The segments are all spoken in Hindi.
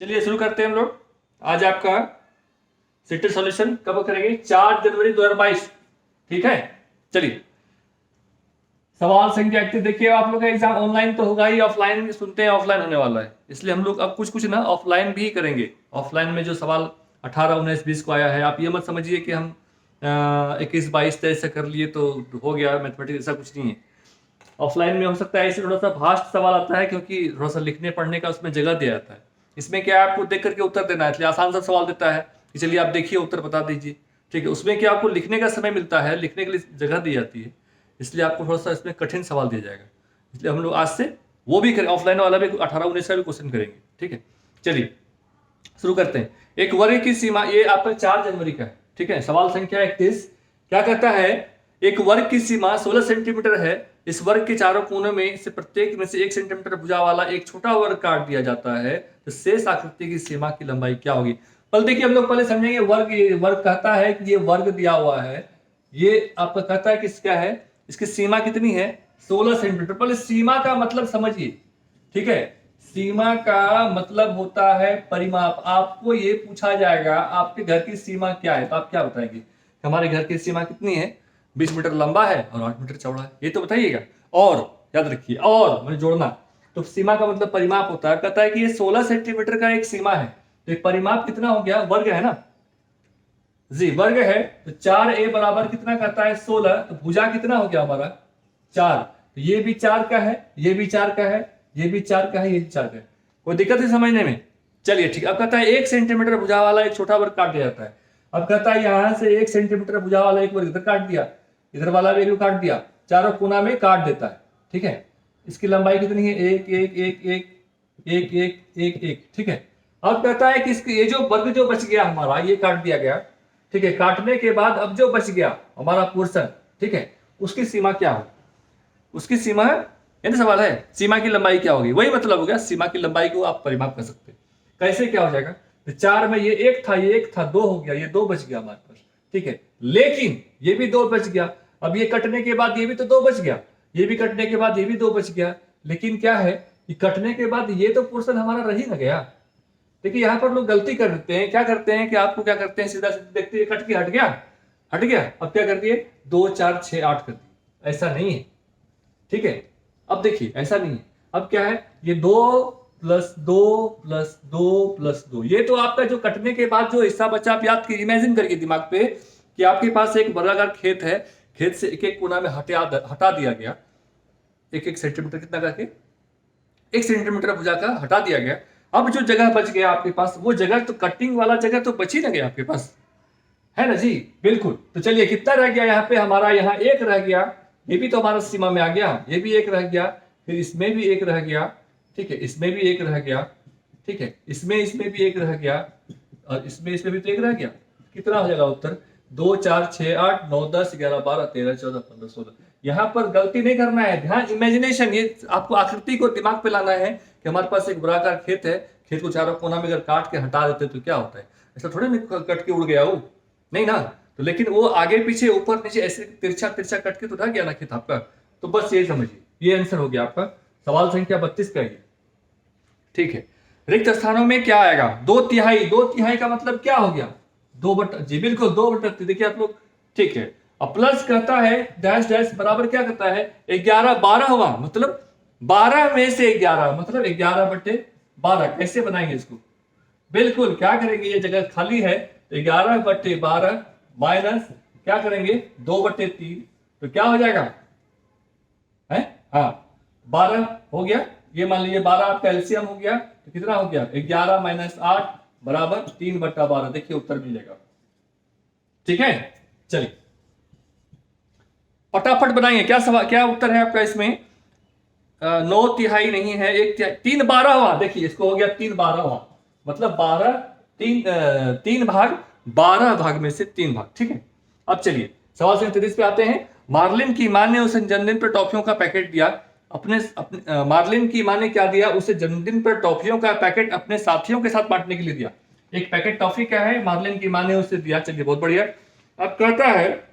चलिए शुरू करते हैं हम लोग। आज आपका सिटी सॉल्यूशन कब करेंगे? 4 जनवरी 2022। ठीक है, चलिए सवाल संख्या 31। देखिए आप लोग का एग्जाम ऑनलाइन तो होगा ही, ऑफलाइन भी सुनते हैं ऑफलाइन होने वाला है, इसलिए हम लोग अब कुछ कुछ ना ऑफलाइन भी करेंगे। ऑफलाइन में जो सवाल 18, 19, 20 को आया है, आप ये मत समझिए कि हम 21, 22, 23 से कर लिए तो हो गया मैथमेटिक्स, ऐसा कुछ नहीं है। ऑफलाइन में हो सकता है इसे थोड़ा सा भास्ट सवाल आता है, क्योंकि थोड़ा सा लिखने पढ़ने का उसमें जगह दिया जाता है। इसमें क्या है, आपको देख करके उत्तर देना है, इसलिए आसान सा सवाल देता है कि चलिए आप देखिए उत्तर बता दीजिए। ठीक है, उसमें क्या आपको लिखने का समय मिलता है, लिखने के लिए जगह दी जाती है, इसलिए आपको थोड़ा सा इसमें कठिन सवाल दिया जाएगा। इसलिए हम लोग आज से वो भी करें, ऑफलाइन वाला भी 18, 19 का भी क्वेश्चन करेंगे। ठीक है, चलिए शुरू करते हैं। एक वर्ग की सीमा, ये आपका 4 जनवरी का है। ठीक है, सवाल संख्या 31 क्या कहता है? एक वर्ग की सीमा 16 सेंटीमीटर है। इस वर्ग के चारों कोनों में से प्रत्येक में से 1 सेंटीमीटर भुजा वाला एक छोटा वर्ग काट दिया जाता है, तो शेष आकृति की सीमा की लंबाई क्या होगी? पहले देखिए हम लोग पहले समझेंगे वर्ग। ये वर्ग कहता है कि ये वर्ग दिया हुआ है, ये आपका कहता है कि क्या है, इसकी सीमा कितनी है? 16 सेंटीमीटर। पहले सीमा का मतलब समझिए। ठीक है, सीमा का मतलब होता है परिमाप। आपको ये पूछा जाएगा आपके घर की सीमा क्या है, तो आप क्या बताएंगे? हमारे घर की सीमा कितनी है? 20 मीटर लंबा है और 8 मीटर चौड़ा है, ये तो बताइएगा। और याद रखिए, और मैंने जोड़ना, तो सीमा का मतलब परिमाप होता है। कहता है कि ये 16 सेंटीमीटर का एक सीमा है, तो एक परिमाप कितना हो गया? वर्ग है ना जी, वर्ग है। तो 4a बराबर कितना कहता है? 16। तो भुजा कितना हो गया हमारा? 4। तो ये भी 4 का है, ये भी 4 का है, ये भी 4 का है, ये भी 4 का है। कोई दिक्कत है समझने में? चलिए ठीक। अब कहता है 1 सेंटीमीटर भुजा वाला एक छोटा वर्ग काट दिया जाता है। अब कहता है यहां से 1 सेंटीमीटर भुजा वाला एक वर्ग इधर काट दिया, इधर वाला भी एक काट दिया, चारों कोना में काट देता है। ठीक है, इसकी लंबाई कितनी है? 1 1 1 1 1 1 1 1। ठीक है, अब कहता है कि इसके ये जो वर्ग जो बच गया हमारा, ये काट दिया गया। ठीक है, काटने के बाद अब जो बच गया हमारा पोर्शन, ठीक है, उसकी सीमा क्या हो? उसकी सीमा है, ये सवाल है, सीमा की लंबाई क्या होगी? वही मतलब हो गया, सीमा की लंबाई को आप परिमाप कर सकते हैं। कैसे क्या हो जाएगा? तो 4 में ये 1 था, ये 1 था, 2 हो गया, ये 2 बच गया हमारे पास। ठीक है, लेकिन ये भी 2 बच गया। अब ये कटने के बाद ये भी तो 2 बच गया, ये भी कटने के बाद ये भी 2 बच गया। लेकिन क्या है कि कटने के बाद ये तो पोर्शन हमारा रह ही ना गया। देखिए यहां पर लोग गलती कर देते हैं, क्या करते हैं कि आपको क्या करते हैं, सीधा सीधा देखते हैं कट के हट गया, हट गया, अब क्या कर दिए? 2 4 6 8 कर दिए। ऐसा नहीं है। ठीक है, अब देखिए ऐसा नहीं है। अब क्या है, ये 2 + 2 + 2 + 2, ये तो आपका जो कटने के बाद जो हिस्सा बचा, आप याद कीजिए, इमेजिन करिए दिमाग पे कि आपके पास एक वर्गाकार खेत है, खेत से एक एक कोना में हटा दिया गया, 1 1 सेंटीमीटर कितना करके, 1 सेंटीमीटर भुजा का हटा दिया गया। अब जो जगह बच गया आपके पास, वो जगह तो कटिंग वाला जगह तो बची ना गया आपके पास, है ना जी? बिल्कुल। तो चलिए कितना रह गया यहाँ पे हमारा? यहाँ 1 रह गया, ये भी तो हमारा सीमा में आ गया, ये भी 1 रह गया, फिर इसमें भी 1 रह गया। ठीक है, इसमें भी 1 रह गया। ठीक है, इसमें भी 1 रह गया, और इसमें भी तो 1 रह गया। कितना हो जाएगा उत्तर? 2 4 6 8 9 10 11 12 13 14 15 16। यहाँ पर गलती नहीं करना है, ध्यान, इमेजिनेशन, ये आपको आकृति को दिमाग पे लाना है कि हमारे पास एक वर्गाकार खेत है, खेत को चारों कोना में अगर काट के हटा देते तो क्या होता है? ऐसा थोड़ी ना कट के उड़ गया वो, नहीं ना। तो लेकिन वो आगे पीछे ऊपर नीचे ऐसे तिरछा तिरछा कट के तो रह गया ना खेत आपका। तो बस ये समझिए, ये आंसर हो गया आपका सवाल संख्या 32 का ये। ठीक है, रिक्त स्थानों में क्या आएगा? 2/3। 2/3 का मतलब क्या हो गया? 2/, जी बिल्कुल 2/3। देखिए आप लोग, ठीक है। अब प्लस कहता है डैश डैश बराबर क्या कहता है? 11 12 हुआ, मतलब 12 में से 11, मतलब 11/12। कैसे बनाएंगे इसको? बिल्कुल क्या करेंगे, ये जगह खाली है, तो 11/12 माइनस क्या करेंगे? 2/3, तो क्या हो जाएगा? है, हाँ 12 हो गया। ये मान लीजिए 12 आपका एलसीएम हो गया, तो कितना हो गया? 11 - 8 बराबर 3/12। देखिए उत्तर मिल जाएगा। ठीक है, चलिए फटाफट बनाइए। क्या सवाल, क्या उत्तर है आपका इसमें? 9/3 नहीं है, 1/3, 3/12 हुआ। देखिए इसको हो गया 3/12 हुआ, मतलब 12 3 भाग 12 भाग में से 3 भाग। ठीक है, अब चलिए सवाल संख्या 33 पे आते हैं। मार्लिन की मां ने उसे जन्मदिन पर टॉफियों का पैकेट दिया। मार्लिन की मां ने क्या दिया? उसे जन्मदिन पर टॉफियों का पैकेट अपने साथियों के साथ बांटने के लिए दिया। एक पैकेट टॉफी का है, मार्लिन की मां ने उसे दिया। चलिए बहुत बढ़िया। अब कहता है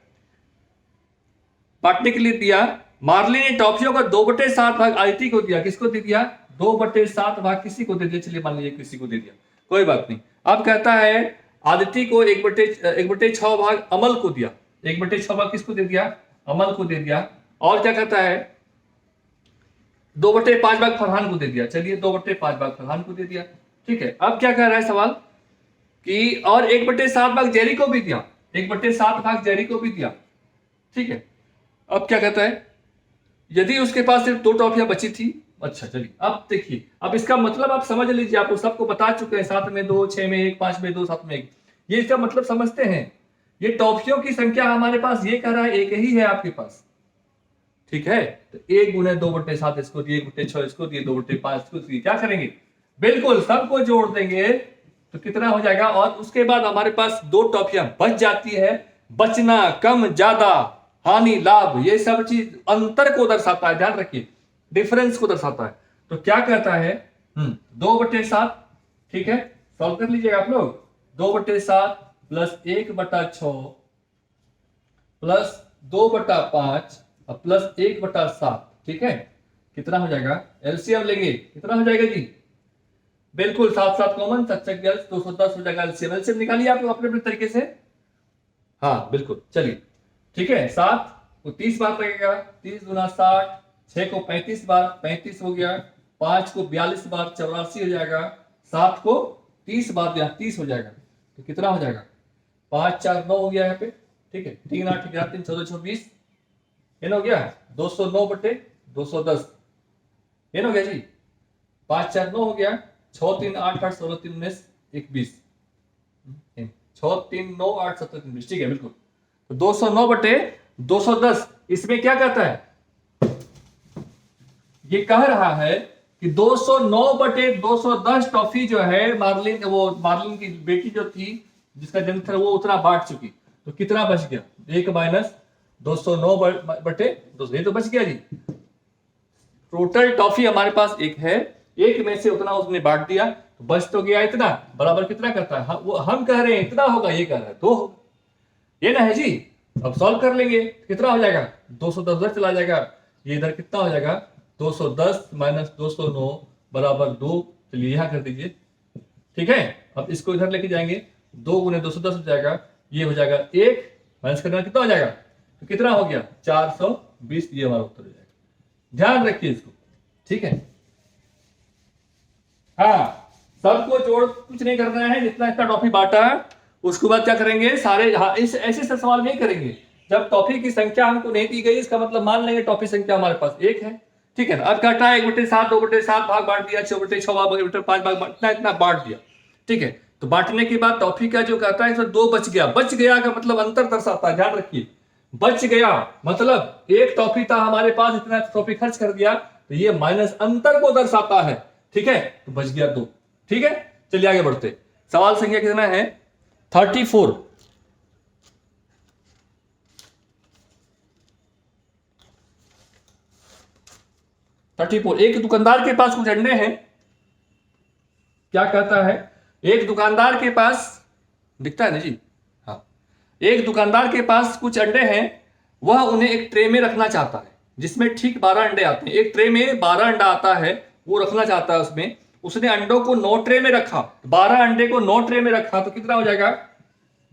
बांटने के लिए दिया। मार्लिन ने टॉफियों का 2/7 भाग आदिति को दिया। किसको दे दिया? 2/7 भाग किसी को दे दिया। चलिए मान लीजिए किसी को दे दिया। कोई बात नहीं। अब कहता है आदित्य को 1/6 भाग अमल को दिया, 1/6 भाग किसको दे दिया? अमल को दे दिया। और क्या कहता है 2/5 भाग फरहान को दे दिया। चलिए 2/5 भाग फरहान को दे दिया, ठीक है। अब क्या कह रहा है सवाल कि और 1/7 भाग जेरी को भी दिया, 1/7 भाग जेरी को भी दिया, ठीक है। अब क्या कहता है यदि उसके पास सिर्फ 2 टॉफियां बची थी। अच्छा चलिए अब देखिए, अब इसका मतलब आप समझ लीजिए, आपको सबको बता चुके हैं, 7 में 2, 6 में 1, 5 में 2, 7 में 1, ये इसका मतलब समझते हैं। ये टॉफियों की संख्या हमारे पास ये कह रहा है एक ही है आपके पास, ठीक है। तो 1 गुने 2/7 इसको दिए, 1/6 इसको दिए, 2/5 इसको दिए, क्या करेंगे बिल्कुल सबको जोड़ देंगे तो कितना हो जाएगा। और उसके बाद हमारे पास 2 टॉफियां बच जाती है। बचना, कम, ज्यादा, हानि, लाभ, ये सब चीज अंतर को दर्शाता है, ध्यान रखिए, डिफरेंस को दर्शाता है। तो क्या कहता है 2/7, ठीक है, सॉल्व कर लीजिएगा आप लोग। 2/7 प्लस 1/6 प्लस 2/5 और प्लस 1/7, ठीक है। कितना हो जाएगा? एलसीएम लेंगे, कितना हो जाएगा जी? बिल्कुल 7 7 कॉमन, 7 210 हो जाएगा एलसीएम। एलसीएम निकालिए आप अपने अपने तरीके से, हाँ बिल्कुल। चलिए ठीक है, 7 को 30 बार लगेगा, 30 गुना 60, 6 को 35 बार, 35 हो गया, 5 को 42 बार, 84 हो जाएगा, 7 को 30 बार 30 हो जाएगा। तो कितना हो जाएगा? 5 4 9 हो गया यहाँ पे, ठीक है। 3 8 11 3 14 26, ये हो गया 209/210, ये हो गया जी। 5 4 9 हो गया, 6 3 8 8 16 3 19 21, 6 3 9 8 17 3 20, ठीक है बिल्कुल। तो 209/210, इसमें क्या कहता है? ये कह रहा है कि 209/210 टॉफी जो है मार्लिन की बेटी जो थी जिसका जन्म था वो उतना बांट चुकी। तो कितना बच गया? 1 - 209/200, ये तो बच गया जी। टोटल टॉफी हमारे पास 1 है, 1 में से उतना उसने बांट दिया, तो बच तो गया इतना, बराबर कितना करता है? हम कह रहे हैं इतना होगा, ये कह रहा है 2 होगा, ये ना है जी। अब सॉल्व कर लेंगे, कितना हो जाएगा? 210 उधर चला जाएगा, ये इधर कितना हो जाएगा? 210 - 209 बराबर 2। चलिए यहां कर दीजिए, ठीक है। अब इसको इधर लेके जाएंगे, 2 गुने 210 हो जाएगा, ये हो जाएगा 1, माइनस करना कितना हो जाएगा? तो कितना हो गया? 420, ये हमारा उत्तर हो जाएगा। ध्यान रखिए इसको, ठीक है। हाँ, सबको जोड़ कुछ नहीं करना है, जितना इतना टॉफी बांटा है उसके बाद क्या करेंगे सारे, हाँ इस ऐसे सवाल नहीं करेंगे। जब टॉफी की संख्या हमको नहीं दी गई, इसका मतलब मान लेंगे टॉफी संख्या हमारे पास 1 है, ठीक है ना। अब काटा है 1/7, 2/7 भाग बांट दिया, 6/6 भाग, 1/5 भाग, इतना बांट दिया, ठीक है। तो बांटने के बाद टॉफी का जो कहता है इसमें 2 बच गया। बच गया का मतलब अंतर दर्शाता है, ध्यान रखिए। बच गया मतलब 1 टॉफी था हमारे पास, इतना टॉफी खर्च कर दिया, तो ये माइनस अंतर को दर्शाता है, ठीक है। तो बच गया 2, ठीक है। चलिए आगे बढ़ते, सवाल संख्या कितना है? 34। एक दुकानदार के पास कुछ अंडे हैं। क्या कहता है? एक दुकानदार के पास, दिखता है ना जी, हाँ, एक दुकानदार के पास कुछ अंडे हैं, वह उन्हें एक ट्रे में रखना चाहता है जिसमें ठीक 12 अंडे आते हैं। एक ट्रे में 12 अंडा आता है, वो रखना चाहता है उसमें। उसने अंडों को 9 ट्रे में रखा, 12 अंडे को 9 ट्रे में रखा, तो कितना हो जाएगा?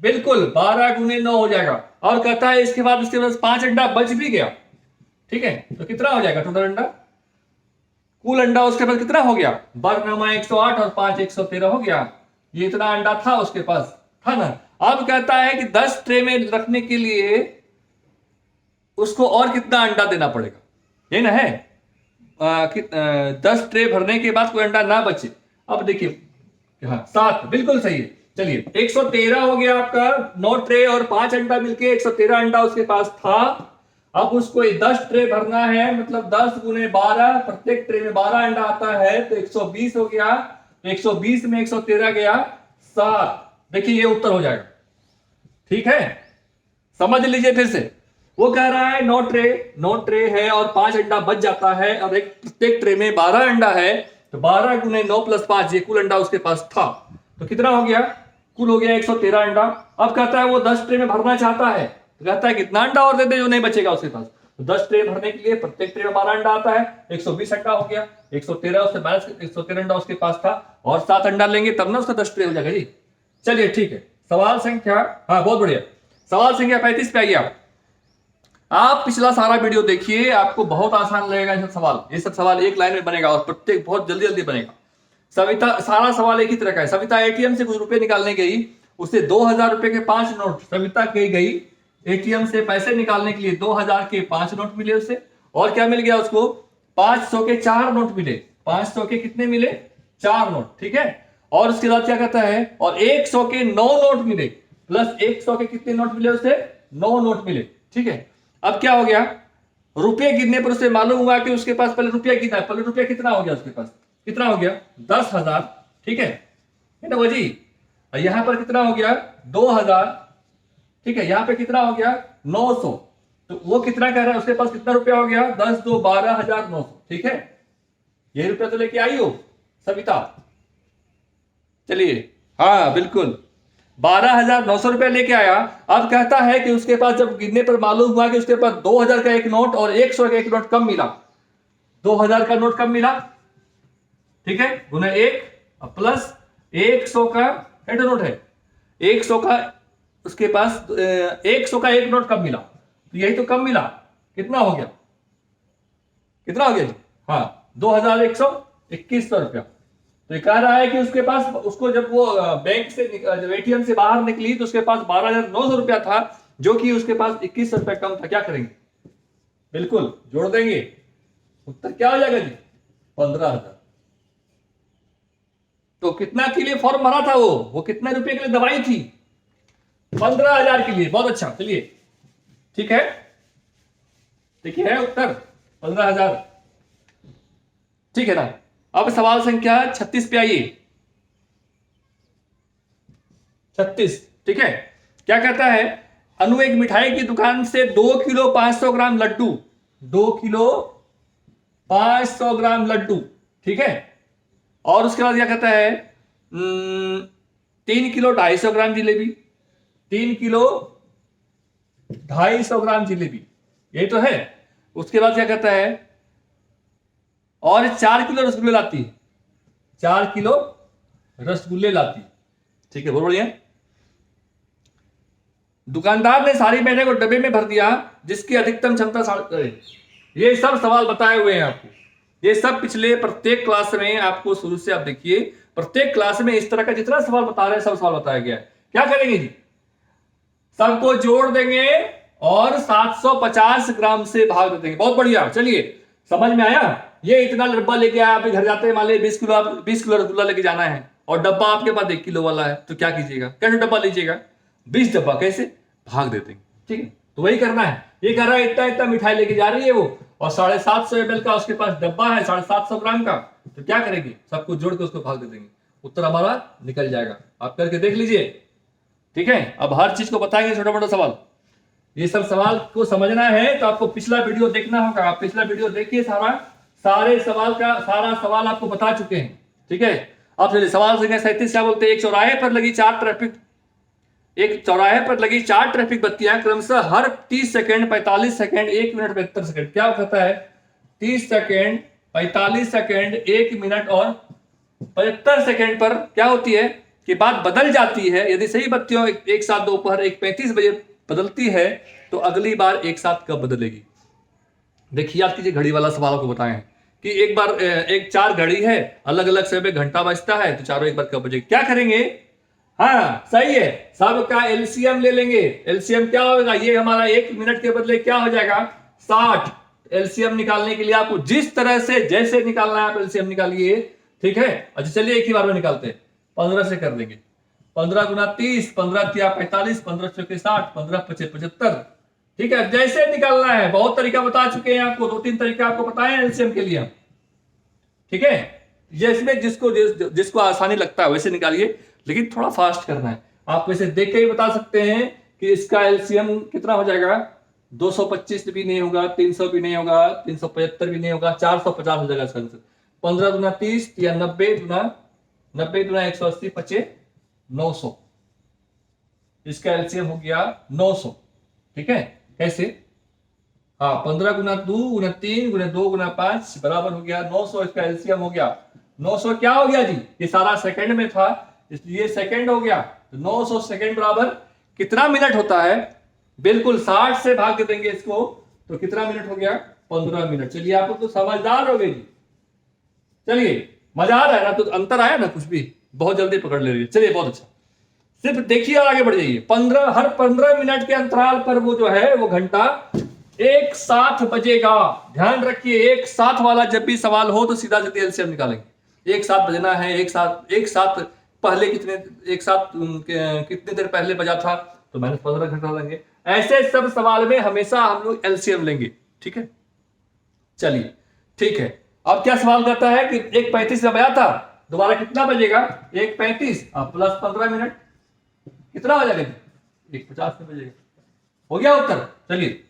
बिल्कुल 12 गुने 9 हो जाएगा। और कहता है इसके बाद उसके पास 5 अंडा बच भी गया, ठीक है। तो कितना हो जाएगा टोटल अंडा? कुल अंडा उसके पास कितना हो गया? 12 - 108 और 5 113 हो गया। ये इतना अंडा था उसके पास, था ना। अब कहता है कि 10 ट्रे में रखने के लिए उसको और कितना अंडा देना पड़ेगा, ये ना है। 10 ट्रे भरने के बाद कोई अंडा ना बचे। अब देखिए, हाँ 7, बिल्कुल सही है। चलिए 113 हो गया आपका, 9 ट्रे और 5 अंडा मिलके 113 अंडा उसके पास था। अब उसको 10 ट्रे भरना है, मतलब 10 गुने 12, प्रत्येक ट्रे में 12 अंडा आता है, तो 120 हो गया। तो 120 में 113 गया 7। देखिए ये उत्तर हो जाएगा, ठीक है। समझ लीजिए फिर से, वो कह रहा है 9 ट्रे है और 5 अंडा बच जाता है, और एक प्रत्येक ट्रे में 12 अंडा है, तो 12 गुने 9 + 5, ये कुल अंडा उसके पास था। तो कितना हो गया? कुल हो गया 113 अंडा। अब कहता है वो 10 ट्रे में भरना चाहता है, तो कहता है कितना अंडा और दे दे जो नहीं बचेगा उसके पास। तो 10 ट्रे भरने के लिए प्रत्येक ट्रे में 12 अंडा आता है, 120 अंडा हो गया। 113 उससे माइनस 113 अंडा उसके पास था और 7 अंडा लेंगे तब ना उसका 10 ट्रे हो जाएगा जी। चलिए ठीक है, सवाल संख्या, हाँ बहुत बढ़िया, सवाल संख्या 35 पे आइए आप पिछला सारा वीडियो देखिए, आपको बहुत आसान लगेगा ये सब सवाल। ये सब सवाल एक लाइन में बनेगा और प्रत्येक बहुत जल्दी जल्दी बनेगा। सविता, सारा सवाल एक ही तरह का है। सविता एटीएम से कुछ रुपए निकालने गई, उसे 2000 रुपए के 5 नोट, सविता के गई एटीएम से पैसे निकालने के लिए 2000 के 5 नोट मिले उसे, और क्या मिल गया उसको, 500 के 4 नोट मिले। 500 के कितने मिले, 4 नोट, ठीक है। और उसके बाद क्या कहता है, और 100 के 9 नोट मिले, प्लस 100 के कितने नोट मिले उसे, 9 नोट मिले, ठीक है। अब क्या हो गया, रुपये गिनने पर उसे मालूम हुआ कि उसके पास पहले रुपया गिना है, पहले रुपया कितना हो गया उसके पास, कितना हो गया, 10,000, ठीक है ना वो जी। यहां पर कितना हो गया, 2000, ठीक है। यहां पे कितना हो गया, 900। तो वो कितना कह रहा है, उसके पास कितना रुपया हो गया, 10 2 12,900, ठीक है। यही रुपया तो लेके आई हो सविता। चलिए, हाँ बिल्कुल 12,900 रुपया लेके आया। अब कहता है कि उसके पास जब गिनने पर मालूम हुआ कि उसके पास 2000 का एक नोट और 100 का एक नोट कम मिला, 2000 का नोट कम मिला, ठीक है, गुना 1 प्लस 100 का हेड नोट है, 100 का उसके पास 100 का एक नोट कम मिला, तो यही तो कम मिला, कितना हो गया, कितना हो गया जी, हाँ 2121 रुपया। तो कह रहा है कि उसके पास, उसको जब वो बैंक से जब एटीएम से बाहर निकली तो उसके पास 12,900 रुपया था, जो कि उसके पास 21 रुपया कम था। क्या करेंगे, बिल्कुल जोड़ देंगे, उत्तर क्या हो जाएगा जी, 15,000। तो कितना के लिए फॉर्म भरा था वो कितने रुपए के लिए दवाई थी, 15,000 के लिए। बहुत अच्छा, चलिए ठीक है, देखिए है उत्तर 15,000, ठीक है ना। अब सवाल संख्या 36 पे आइए, 36, ठीक है। क्या कहता है, अनु एक मिठाई की दुकान से 2 किलो 500 ग्राम लड्डू, 2 किलो 500 ग्राम लड्डू, ठीक है। और उसके बाद क्या कहता है, 3 किलो 250 ग्राम जिलेबी, 3 किलो 250 ग्राम जिलेबी, यही तो है। उसके बाद क्या कहता है, और 4 किलो रसगुल्ले लाती है, 4 किलो रसगुल्ले लाती, ठीक है, बहुत बढ़िया। दुकानदार ने सारी मैदे को डब्बे में भर दिया जिसकी अधिकतम क्षमता, ये सब सवाल बताए हुए हैं आपको, ये सब पिछले प्रत्येक क्लास में आपको शुरू से आप देखिए, प्रत्येक क्लास में इस तरह का जितना सवाल बता रहे हैं सब सवाल बताया गया है। क्या करेंगे जी, सबको जोड़ देंगे और 750 ग्राम से भाग देंगे। बहुत बढ़िया, चलिए समझ में आया। ये इतना डब्बा लेके आया, आप घर जाते हैं, मान लीजिए 20 किलो रसगुल्ला लेके जाना है और डब्बा आपके पास 1 किलो वाला है, तो क्या कीजिएगा, कैसे डब्बा लीजिएगा, 20 डब्बा कैसे भाग देते हैं, ठीक है। तो वही करना है, ये कर रहा है, इतना इतना मिठाई लेके जा रही है वो, और 750 ml का उसके पास डब्बा है, 750 ग्राम का, तो क्या करेंगे, सबको जोड़ के उसको भाग दे देंगे, उत्तर हमारा निकल जाएगा। आप करके देख लीजिए, ठीक है। अब हर चीज को बताएंगे, छोटा मोटा सवाल, ये सब सवाल को समझना है तो आपको पिछला वीडियो देखना होगा। आप पिछला वीडियो देखिए, सारे सवाल का सारा सवाल आपको बता चुके हैं, ठीक है। अब चलिए सवाल संख्या 37 क्या बोलते हैं, एक चौराहे पर लगी चार ट्रैफिक बत्तियां क्रमशः हर 30 सेकंड, 45 सेकंड, 1 मिनट 72 सेकंड, क्या कहता है, 30 सेकंड, 45 सेकंड, 1 मिनट और 75 सेकंड पर क्या होती है कि बात बदल जाती है। यदि सही बत्तियों एक साथ दोपहर 1:35 बजे बदलती है तो अगली बार एक साथ कब बदलेगी। देखिए याद कीजिए, घड़ी वाला सवाल आपको बताए हैं कि एक बार एक 4 घड़ी है, अलग अलग समय पे घंटा बजता है, तो चारों एक बार कब बजेगी। क्या करेंगे, हाँ सही है, सबका एलसीएम ले लेंगे। एलसीएम क्या होगा, ये हमारा 1 मिनट के बदले क्या हो जाएगा, 60। एलसीएम निकालने के लिए आपको जिस तरह से जैसे निकालना है आप एलसीएम निकालिए, ठीक है। अच्छा चलिए एक ही बार में निकालते हैं, 15 से कर देंगे, 15 गुना 30, 15 तिया 45, 15 चौके 60, 15 पचे 75, ठीक है। जैसे निकालना है, बहुत तरीका बता चुके हैं आपको, 2-3 तरीका आपको बताए हैं एलसीएम के लिए, ठीक है। जिसमें जिसको आसानी लगता है वैसे निकालिए, लेकिन थोड़ा फास्ट करना है। आप वैसे देख के ही बता सकते हैं कि इसका एलसीएम कितना हो जाएगा, 225 भी नहीं होगा, 300 भी नहीं होगा, 375 भी नहीं होगा, 450 हो जाएगा इसका आंसर। 15 गुना 30 या 90 गुना 180 पचे 900, इसका एलसीएम हो गया 900, ठीक है। कैसे, हाँ 15 गुना 2 गुना 3 गुना 2 गुना 5 बराबर हो गया 900। इसका एलसीएम हो गया 900। क्या हो गया जी, ये सारा सेकंड में था इसलिए सेकंड हो गया। तो 900 सेकंड बराबर कितना मिनट होता है, बिल्कुल 60 से भाग देंगे इसको तो कितना मिनट हो गया, 15 मिनट। चलिए आप लोग तो समझदार हो गए जी। चलिए मजा आ रहा है ना, तो अंतर आया ना कुछ भी, बहुत जल्दी पकड़ ले रही है। चलिए बहुत अच्छा, सिर्फ देखिए और आगे बढ़ जाइए। हर 15 मिनट के अंतराल पर वो जो है वो घंटा एक साथ बजेगा। ध्यान रखिए, एक साथ वाला जब भी सवाल हो तो सीधा सीधे एलसीएम निकालेंगे। एक साथ बजना है, एक साथ पहले कितने, एक साथ कितनी देर पहले बजा था तो -15 घंटा लेंगे। ऐसे सब सवाल में हमेशा हम लोग एलसीएम लेंगे, ठीक है। चलिए ठीक है, अब क्या सवाल करता है कि 1:35 में बजा था, दोबारा कितना बजेगा, 1:35 प्लस 15 मिनट कितना हो जाएगा, 1:50 में बजेगा। हो गया उत्तर। चलिए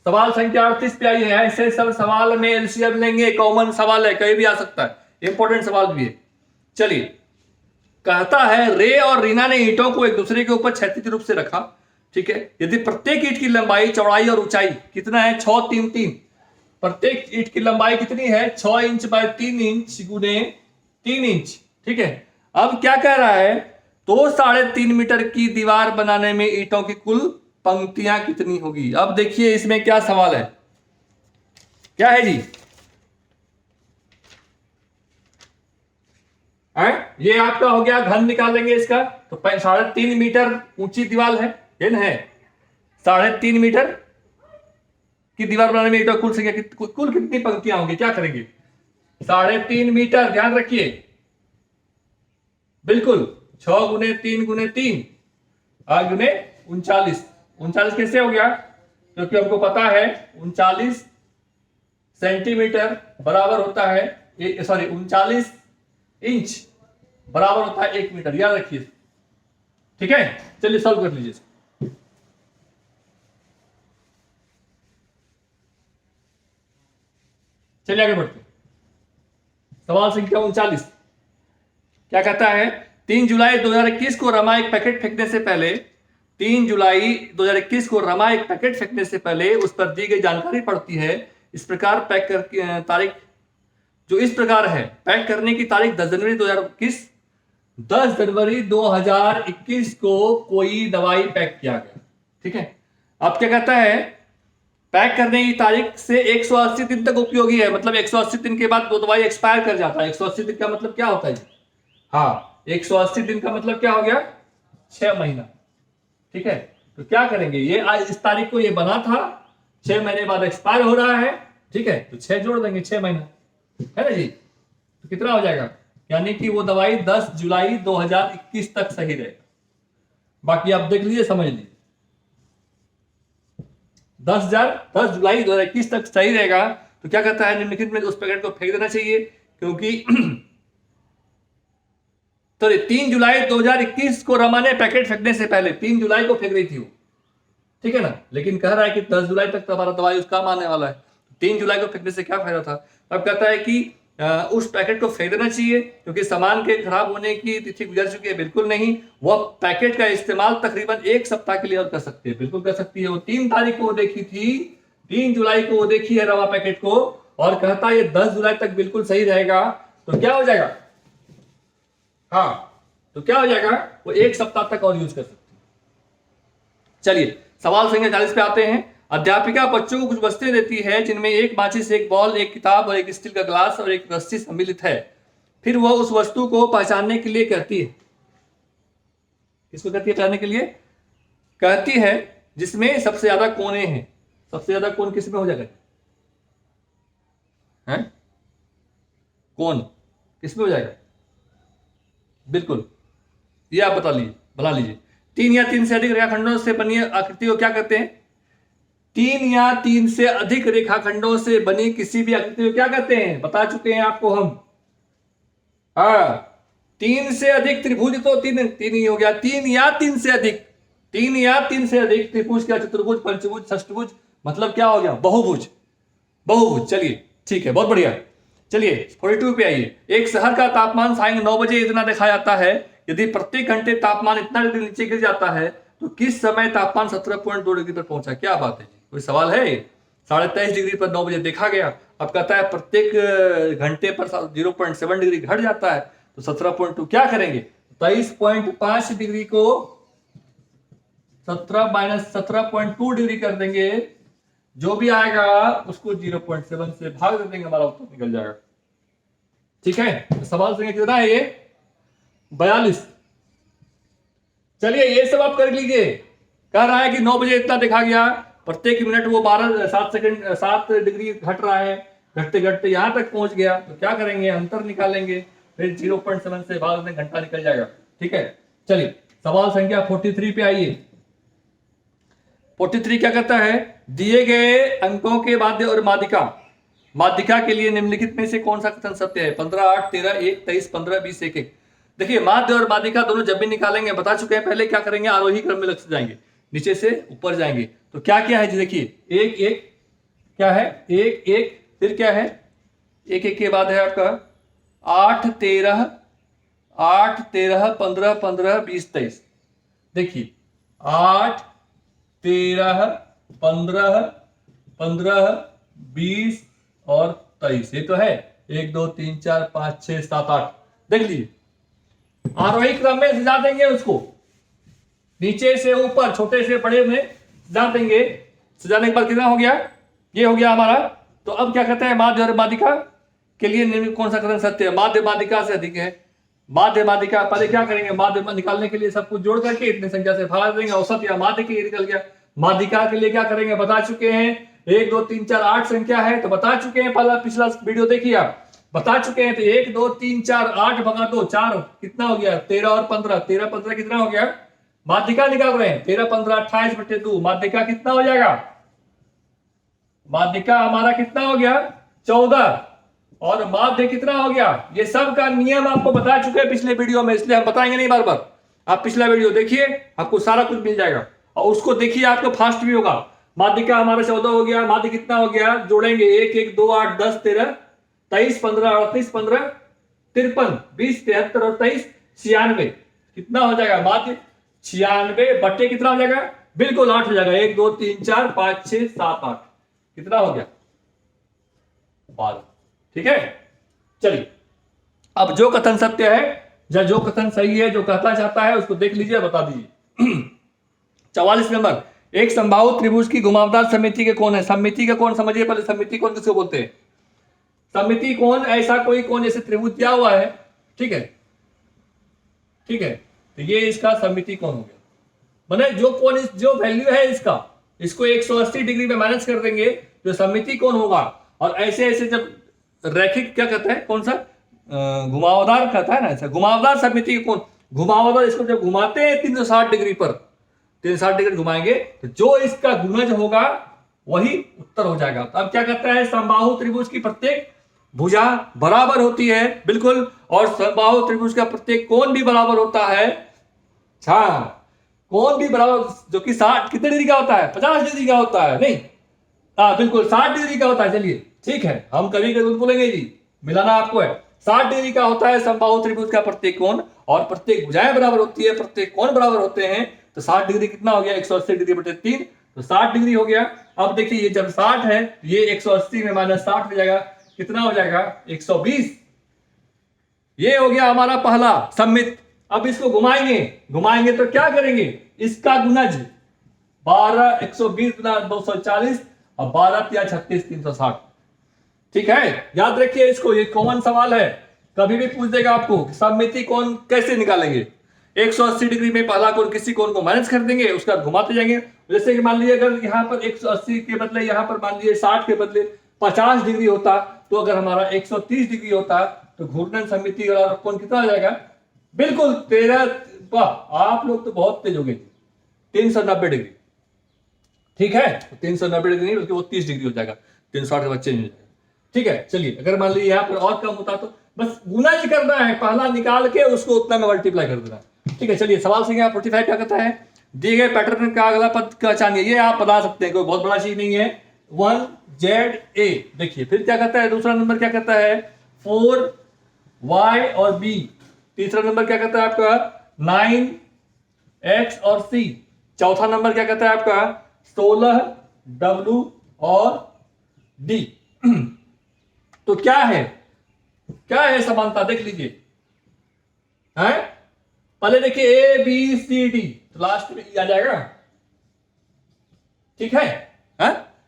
सवाल संख्या 38 पे आई है। ऐसे सब सवाल में एलसीएम लेंगे, कॉमन सवाल है, कहीं भी आ सकता है, इंपॉर्टेंट सवाल भी है। चलिए कहता है रे और रीना ने ईंटों को एक दूसरे के ऊपर क्षैतिज रूप से रखा, ठीक है। यदि प्रत्येक ईंट की लंबाई, चौड़ाई और ऊंचाई कितना है, 6 3 3। प्रत्येक ईंट की लंबाई कितनी है, 6 इंच बाय 3 इंच गुने 3 इंच, ठीक है। अब क्या कह रहा है, तो 3.5 मीटर की दीवार बनाने में ईंटों की कुल पंक्तियां कितनी होगी। अब देखिए इसमें क्या सवाल है, क्या है जी, ये आपका हो गया, घन निकालेंगे इसका तो 3.5 मीटर ऊंची दीवार है, ये ना है 3.5 मीटर की दीवार बनाने में ईंटों कुल संख्या कुल कितनी पंक्तियां होंगी, क्या करेंगे, 3.5 मीटर, ध्यान रखिए बिल्कुल 6 गुने 3 गुने 3 8 गुने 39। 39 कैसे हो गया, क्योंकि हमको पता है 39 सेंटीमीटर बराबर होता है, 39 इंच बराबर होता है 1 मीटर, याद रखिए, ठीक है। चलिए सॉल्व कर लीजिए। चलिए आगे बढ़ते, सवाल संख्या 39 क्या कहता है, 3 जुलाई 2021 को रमा एक पैकेट फेंकने से पहले 3 जुलाई 2021 को रमा एक पैकेट फेंकने से पहले उस पर दी गई जानकारी पड़ती है। इस प्रकार पैक कर तारीख जो इस प्रकार है, पैक करने की तारीख 10 जनवरी 2021, 10 जनवरी 2021 को कोई दवाई पैक किया गया, ठीक है। अब क्या कहता है, पैक करने की तारीख से 180 दिन तक उपयोगी है, मतलब 180 दिन के बाद वो दवाई एक्सपायर कर जाता है। 180 दिन का मतलब क्या होता है, हाँ 180 दिन का मतलब क्या हो गया, 6 महीना, ठीक है। तो क्या करेंगे, ये आज इस तारीख को ये बना था, 6 महीने बाद एक्सपायर हो रहा है, ठीक है, तो 6 जोड़ देंगे, 6 महीना है ना जी। तो कितना हो जाएगा, यानी कि वो दवाई 10 जुलाई 2021 तक सही रहेगा। बाकी आप देख लीजिए, समझ लीजिए, 10 जुलाई 2021 तक सही रहेगा। तो क्या कहता है, निम्नलिखित में उस पैकेट को फेंक देना चाहिए, क्योंकि तो 3 जुलाई 2021 को रमा ने पैकेट फेंकने से पहले 3 जुलाई को फेंक रही थी वो, ठीक है ना, लेकिन कह रहा है कि 10 जुलाई तक हमारा दवाई उसका काम आने वाला है, 3 जुलाई को फेंकने से क्या फायदा था। अब कहता है कि उस पैकेट को फेंक देना चाहिए, क्योंकि सामान के खराब होने की तिथि गुजर चुकी है, बिल्कुल नहीं, वह पैकेट का इस्तेमाल तकरीबन 1 सप्ताह के लिए और कर सकती है, बिल्कुल कर सकती है। वो 3 तारीख को वो देखी थी, 3 जुलाई को वो देखी है रमा पैकेट को, और कहता है ये 10 जुलाई तक बिल्कुल सही रहेगा। तो क्या हो जाएगा, हाँ तो क्या हो जाएगा, वो 1 सप्ताह तक और यूज कर सकते हैं। चलिए सवाल संख्या 40 पे आते हैं। अध्यापिका बच्चों को कुछ वस्तुएं देती है, जिनमें एक माचिस, एक बॉल, एक किताब और एक स्टील का ग्लास और एक रस्सी सम्मिलित है। फिर वह उस वस्तु को पहचानने के लिए कहती है, किसको कहती है, पहचानने के लिए कहती है, जिसमें सबसे ज्यादा कोने हैं। सबसे ज्यादा कोण किसमें हो जाएगा, है कोण किसमें हो जाएगा, बिल्कुल ये आप बना लीजिए। 3 या 3 से अधिक रेखाखंडों से बनी आकृति को क्या कहते हैं, 3 या 3 से अधिक रेखाखंडों से बनी किसी भी आकृति को क्या कहते हैं, बता चुके हैं आपको हम। हाँ 3 से अधिक त्रिभुज, तो 3 ही हो गया, 3 या 3 से अधिक, 3 या 3 से अधिक त्रिभुज क्या, चतुर्भुज, पंचभुज, षष्ठभुज, मतलब क्या हो गया, बहुभुज। बहुभुज, चलिए ठीक है, बहुत बढ़िया। चलिए 42 पे आइए। एक शहर का तापमान सायं 9 बजे इतना देखा जाता है, यदि प्रत्येक घंटे तापमान इतना डिग्री नीचे गिर जाता है तो किस समय तापमान 17.2 डिग्री पर पहुंचा। क्या बात है जी, कोई सवाल है, 23.5 डिग्री पर 9 बजे देखा गया। अब कहता है प्रत्येक घंटे पर 0.7 डिग्री घट जाता है, तो 17.2 क्या करेंगे, 23.5 डिग्री को 17 माइनस 17.2 डिग्री कर देंगे, जो भी आएगा उसको 0.7 से भाग दे देंगे, हमारा उत्तर निकल जाएगा। ठीक है, तो सवाल संख्या कितना है ये, 42। चलिए ये सब आप कर लीजिए। कह रहा है कि 9 बजे इतना देखा गया, प्रत्येक मिनट वो 7 डिग्री घट रहा है, घटते घटते यहां तक पहुंच गया, तो क्या करेंगे, अंतर निकालेंगे, फिर 0.7 से भाग देंगे, घंटा निकल जाएगा। ठीक है, चलिए सवाल संख्या 43 पे आइए। 43 क्या कहता है, दिए गए अंकों के माध्य और माध्यिका के लिए निम्नलिखित में से कौन सा कथन सत्य है। 15, 8, 13, 1, 23, 15, 20, 1, 1। देखिए माध्य और माध्यिका दोनों जब भी निकालेंगे, बता चुके हैं पहले क्या करेंगे, आरोही क्रम में लग जाएंगे, नीचे से ऊपर जाएंगे। तो क्या क्या है जी, देखिए 1, 1 क्या है, 1, 1, फिर क्या है, 1, 1 के बाद है आपका 8, 13, 8, 13, 15, 15, 20, 23। देखिए 8, 13, 15, 15, 20 और 23, ये तो है 1, 2, 3, 4, 5, 6, 7, 8। देख लीजिए आरोही क्रम में सजा देंगे उसको, नीचे से ऊपर छोटे से बड़े में सजा देंगे। सजाने के बाद कितना हो गया, ये हो गया हमारा। तो अब क्या कहते हैं, माध्य और माध्यिका के लिए निम्न कौन सा कथन सत्य है। माध्य माध्यिका से अधिक है, माध्य माध्यिका पहले क्या करेंगे, माध्य निकालने के लिए सब कुछ जोड़ करके इतनी संख्या से भाग देंगे, औसत या माध्य के लिए निकल गया। माध्यिका के लिए क्या करेंगे, बता चुके हैं 1, 2, 3, 4, 8 संख्या है, तो बता चुके हैं, पिछला वीडियो देखिए आप, बता चुके हैं। तो 1, 2, 3, 4, 8 भगा 2, 4 कितना हो गया, 13 और 15, 13, 15 कितना हो गया, माध्यिका निकाल रहे हैं, 13, 15, 28/2, माध्यिका कितना हो जाएगा, माध्यिका हमारा कितना हो गया 14, और माध्य कितना हो गया। ये सब का नियम आपको बता चुके हैं पिछले वीडियो में, इसलिए हम बताएंगे नहीं बार बार। आप पिछला वीडियो देखिए, आपको सारा कुछ मिल जाएगा, और उसको देखिए, आपको फास्ट भी होगा। माध्यिका हमारा 14 हो गया, माध्य कितना हो गया, जोड़ेंगे 1, 1, 2, 8, 10, 13, 23, 15, 38, 15, 53, 20, 73 और 23, 96 कितना हो जाएगा, माध्य 96 बट्टे कितना हो जाएगा, बिल्कुल 8 हो जाएगा। 1, 2, 3, 4, 5, 6, 7, 8 कितना हो गया, 12। ठीक है, चलिए अब जो कथन सत्य है या जो कथन सही है, जो कहता चाहता है उसको देख लीजिए, बता दीजिए। 44 नंबर, एक समबाहु त्रिभुज की घुमावदार समिति के कोण है। समिति का कोण समझिए पहले, समिति कोण किसको बोलते हैं। समिति कोण ऐसा कोई कोण जैसे त्रिभुज दिया हुआ है, ठीक है, ठीक है, तो ये इसका समिति कोण हो गया। माने जो कोण, जो वैल्यू है इसका, इसको 180 डिग्री में माइनस कर देंगे जो समिति कोण होगा। और ऐसे ऐसे जब रैखिक क्या कहता है, कौन सा, घुमावदार कहता है ना, ऐसा घुमावदार समिति कोण, घुमावदार, इसको जब घुमाते हैं 360 डिग्री पर, 360 डिग्री घुमाएंगे तो जो इसका गुणज होगा वही उत्तर हो जाएगा। तो अब क्या कहता है, समबाहु त्रिभुज की प्रत्येक भुजा बराबर होती है, बिल्कुल, और समबाहु त्रिभुज का प्रत्येक कोण भी बराबर होता है। कोण भी बराबर, जो कि 60 कितने डिग्री का होता है, 50 डिग्री का होता है, नहीं, हाँ बिल्कुल 60 डिग्री का होता है। चलिए ठीक है, हम कभी कभी बोलेंगे जी, मिलाना आपको है, 60 डिग्री का होता है समबाहु त्रिभुज का प्रत्येक कोण, और प्रत्येक भुजाएं बराबर होती है, प्रत्येक कोण बराबर होते हैं। तो 60 डिग्री कितना हो गया, 180 डिग्री बटे 3, तो 60 डिग्री हो गया। अब देखिए ये जब 60 है, ये 180 में माइनस 60 हो जाएगा, कितना हो जाएगा, 120। ये हो गया हमारा पहला सम्मित। अब इसको घुमाएंगे तो क्या करेंगे, इसका गुणज 12, 120 गुना 240 और 12 या 36, 360। ठीक है, याद रखिए इसको, ये कॉमन सवाल है, कभी भी पूछ देगा आपको सममिति कोण कैसे निकालेंगे। 180 डिग्री में पहला कोण, किसी कोण को माइनस कर देंगे, उसके बाद घुमाते जाएंगे। जैसे कि मान लीजिए अगर यहाँ पर 180 के बदले यहाँ पर मान लीजिए 60 के बदले 50 डिग्री होता, तो अगर हमारा 130 डिग्री होता तो घूर्णन समिति वाला कोण कितना हो जाएगा, बिल्कुल 13। आप लोग तो बहुत तेज हो गए, 390 डिग्री। ठीक है, 390 डिग्री नहीं बल्कि वो 30 डिग्री हो जाएगा, 360 के बच्चे नहीं हो जाएगा। ठीक है, चलिए अगर मान लीजिए यहाँ पर और कम होता तो बस गुणज करना है, पहला निकाल के उसको उतना में मल्टीप्लाई कर देना। ठीक है, चलिए सवाल संख्या 45 क्या कहता है, दिए गए पैटर्न का अगला पद पहचानिए। ये आप बता सकते हैं, कोई बहुत बड़ा चीज नहीं है। 1ZA। देखिए फिर क्या कहता है, दूसरा नंबर क्या कहता है, 4Y और B। तीसरा नंबर क्या कहता है आपका, 9X और C। चौथा नंबर क्या कहता है आपका, 16W और डी। तो क्या है समानता, देख लीजिए है। पहले देखिए ए बी सी डी, तो लास्ट में ई आ जाएगा, ठीक है।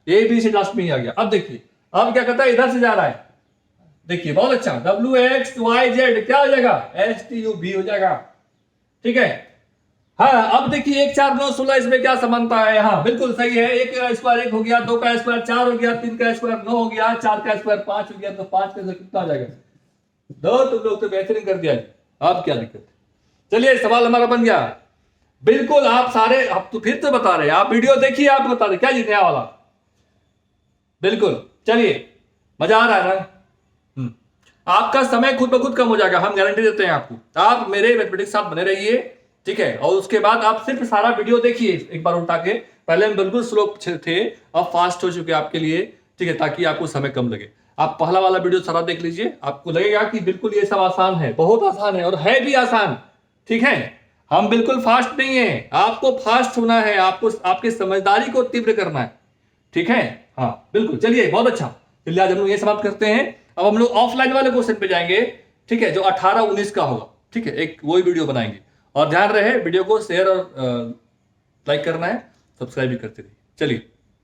ए बी सी लास्ट में ही आ गया। अब देखिए अब क्या कहता है, इधर से जा रहा है, देखिए बहुत अच्छा, डब्ल्यू एक्स वाई जेड क्या हो जाएगा, एच टी यू बी हो जाएगा, ठीक है। हाँ अब देखिए 1 4 9 16 इसमें क्या समानता है, हाँ बिल्कुल सही है। 1 का स्क्वायर 1 हो गया, 2 का स्क्वायर 4 हो गया, 3 का स्क्वायर 9 हो गया, 4 का स्क्वायर 5 हो गया, तो 5 का कितना आ जाएगा 2। तुम लोग तो बेहतरीन कर दिया। अब क्या दिक्कत है, चलिए सवाल हमारा बन गया। बिल्कुल आप सारे, आप तो फिर तो बता रहे, आप वीडियो देखिए, आप बता रहे क्या जीतने वाला। बिल्कुल चलिए, मजा आ रहा है ना। आपका समय खुद ब खुद कम हो जाएगा, हम गारंटी देते हैं आपको। आप मेरे मैथमेटिक्स साथ बने रहिए, ठीक है। और उसके बाद आप सिर्फ सारा वीडियो देखिए एक बार उठा के। पहले हम बिल्कुल स्लो थे, अब फास्ट हो चुके आपके लिए, ठीक है, ताकि आपको समय कम लगे। आप पहला वाला वीडियो सारा देख लीजिए, आपको लगेगा कि बिल्कुल ये सब आसान है, बहुत आसान है, और है भी आसान, ठीक है। हम बिल्कुल फास्ट नहीं है, आपको फास्ट होना है, आपको आपकी समझदारी को तीव्र करना है, ठीक है। हाँ बिल्कुल, चलिए बहुत अच्छा। चलिए आज हम लोग ये समाप्त करते हैं। अब हम लोग ऑफलाइन वाले क्वेश्चन पे जाएंगे, ठीक है, जो 18 19 का होगा, ठीक है, एक वही वीडियो बनाएंगे। और ध्यान रहे वीडियो को शेयर और लाइक करना है, सब्सक्राइब भी करते रहिए। चलिए।